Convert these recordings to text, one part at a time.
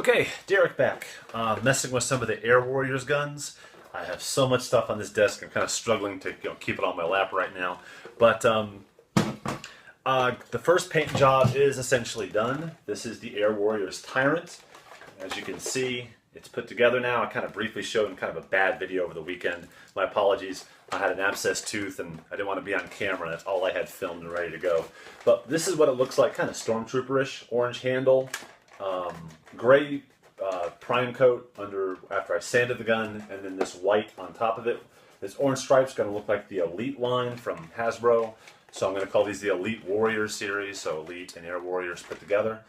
Okay, Derek back. Messing with some of the Air Warriors guns. I have so much stuff on this desk. I'm kind of struggling to keep it on my lap right now. But the first paint job is essentially done. This is the Air Warriors Tyrant. As you can see, it's put together now. I kind of briefly showed in kind of a bad video over the weekend. My apologies. I had an abscessed tooth and I didn't want to be on camera. That's all I had filmed and ready to go. But this is what it looks like, kind of stormtrooper-ish. Orange handle. Gray prime coat after I sanded the gun, and then this white on top of it. This orange stripe's going to look like the Elite line from Hasbro, so I'm going to call these the Elite Warriors series, so Elite and Air Warriors put together.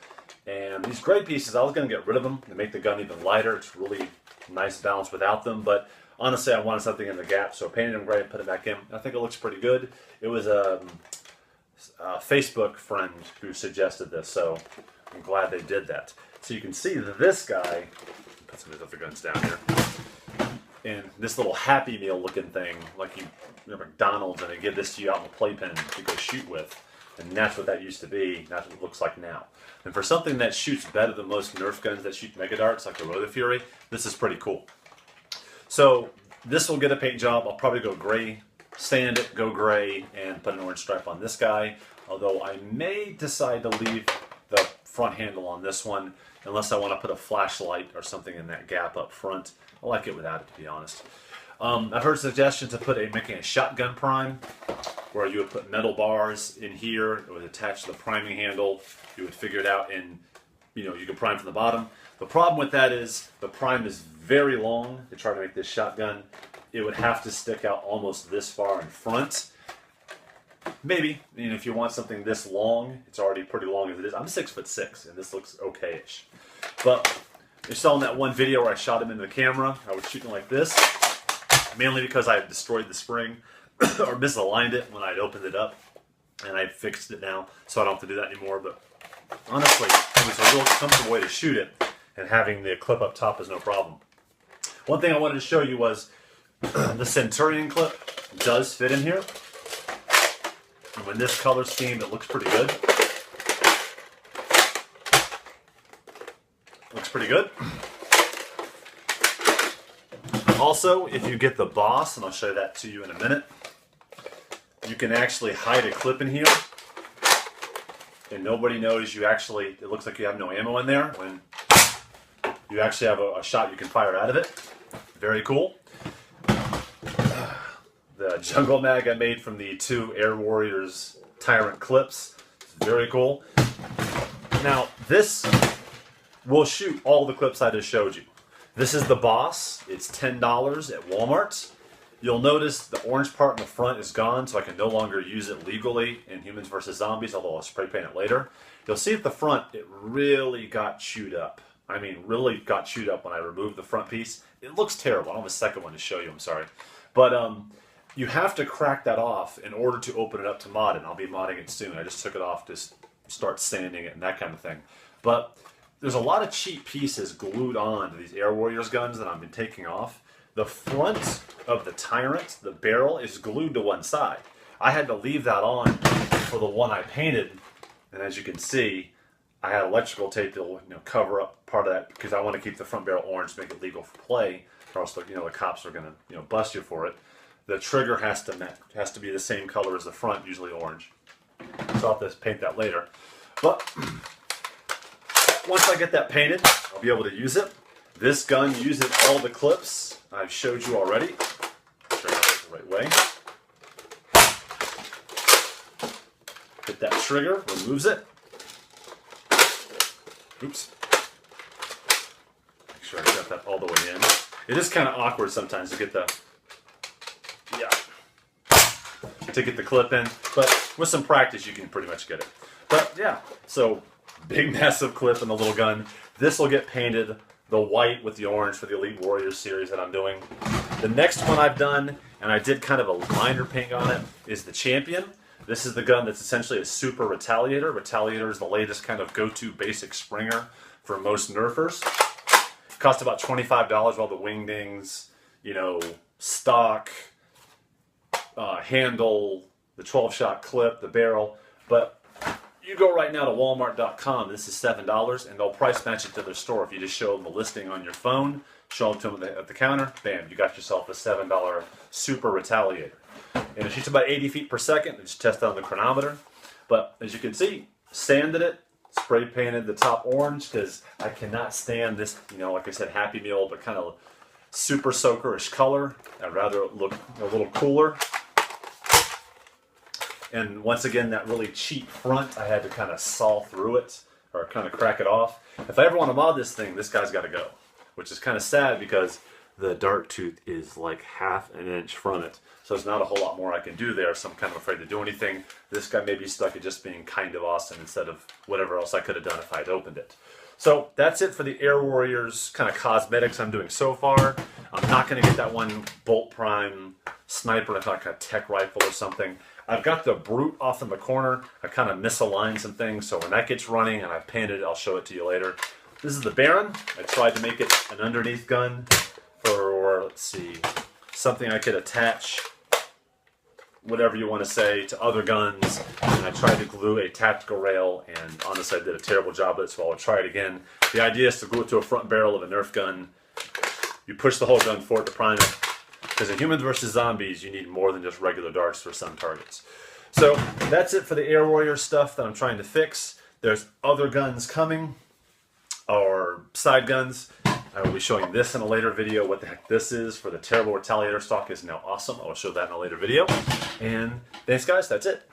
And these gray pieces, I was going to get rid of them to make the gun even lighter. It's really nice balance without them, but honestly I wanted something in the gap, so I painted them gray and put it back in. I think it looks pretty good. It was a Facebook friend who suggested this, so I'm glad they did that. So you can see that this guy, put some of these other guns down here, and this little Happy Meal looking thing, like you're McDonald's and they give this to you out in the playpen to go shoot with. And that's what that used to be. That's what it looks like now. And for something that shoots better than most Nerf guns that shoot Mega Darts, like the Rotor Fury, this is pretty cool. So this will get a paint job. I'll probably go gray, sand it, go gray, and put an orange stripe on this guy. Although I may decide to leave the front handle on this one, unless I want to put a flashlight or something in that gap up front. I like it without it, to be honest. I've heard suggestions to making a shotgun prime, where you would put metal bars in here. It would attach to the priming handle. You would figure it out, and you could prime from the bottom. The problem with that is the prime is very long to try to make this shotgun. It would have to stick out almost this far in front. Maybe, if you want something this long, it's already pretty long as it is. I'm 6'6", and this looks okay-ish. But you saw in that one video where I shot him into the camera, I was shooting like this, mainly because I had destroyed the spring or misaligned it when I'd opened it up, and I fixed it now, so I don't have to do that anymore. But honestly, it was a real comfortable way to shoot it, and having the clip up top is no problem. One thing I wanted to show you was the Centurion clip does fit in here. And with this color scheme, it looks pretty good. Looks pretty good. Also, if you get the Boss, and I'll show that to you in a minute, you can actually hide a clip in here, and nobody knows it looks like you have no ammo in there, when you actually have a shot you can fire out of it. Very cool. The jungle mag I made from the 2 Air Warriors Tyrant clips. It's very cool. Now, this will shoot all the clips I just showed you. This is the Boss. It's $10 at Walmart. You'll notice the orange part in the front is gone, so I can no longer use it legally in Humans vs. Zombies, although I'll spray paint it later. You'll see at the front, it really got chewed up. I mean, really got chewed up when I removed the front piece. It looks terrible. I don't have a second one to show you, I'm sorry. But, you have to crack that off in order to open it up to mod it, and I'll be modding it soon. I just took it off to start sanding it and that kind of thing. But there's a lot of cheap pieces glued on to these Air Warriors guns that I've been taking off. The front of the Tyrant, the barrel, is glued to one side. I had to leave that on for the one I painted, and as you can see, I had electrical tape to cover up part of that because I want to keep the front barrel orange to make it legal for play, or else the cops are going to bust you for it. The trigger has to be the same color as the front, usually orange. So I'll have to paint that later. But once I get that painted, I'll be able to use it. This gun uses all the clips I've showed you already. Turn it the right way. Hit that trigger, removes it. Oops. Make sure I got that all the way in. It is kind of awkward sometimes to get the clip in, but with some practice you can pretty much get it. But yeah, so big massive clip in the little gun. This will get painted the white with the orange for the Elite Warriors series that I'm doing. The next one I've done, and I did kind of a liner paint on it, is the Champion. This is the gun that's essentially a super Retaliator. Retaliator is the latest kind of go-to basic Springer for most Nerfers. It cost about $25 with all the wingdings, stock, handle, the 12-shot clip, the barrel, but you go right now to Walmart.com, this is $7, and they'll price match it to their store. If you just show them the listing on your phone, show them to them at the counter, bam, you got yourself a $7 Super Retaliator. And it shoots about 80 feet per second. Just test on the chronometer. But as you can see, sanded it, spray painted the top orange because I cannot stand this, like I said, Happy Meal, but kind of super soaker-ish color. I'd rather it look a little cooler. And once again, that really cheap front, I had to kind of saw through it or kind of crack it off. If I ever want to mod this thing, this guy's got to go, which is kind of sad because the dart tooth is like ½ an inch from it. So there's not a whole lot more I can do there, so I'm kind of afraid to do anything. This guy may be stuck at just being kind of awesome instead of whatever else I could have done if I'd opened it. So that's it for the Air Warriors kind of cosmetics I'm doing so far. I'm not going to get that one Bolt Prime sniper, like a tech rifle or something. I've got the Brute off in the corner. I kind of misaligned some things, so when that gets running and I've painted it, I'll show it to you later. This is the Baron. I tried to make it an underneath gun for, let's see, something I could attach, whatever you want to say, to other guns. And I tried to glue a tactical rail, and honestly I did a terrible job of it, so I'll try it again. The idea is to glue it to a front barrel of a Nerf gun. You push the whole gun forward to prime it. Because in Humans vs. Zombies, you need more than just regular darts for some targets. So that's it for the Air Warrior stuff that I'm trying to fix. There's other guns coming, or side guns. I will be showing this in a later video. What the heck this is for the terrible Retaliator stock is now awesome. I will show that in a later video. And thanks guys, that's it.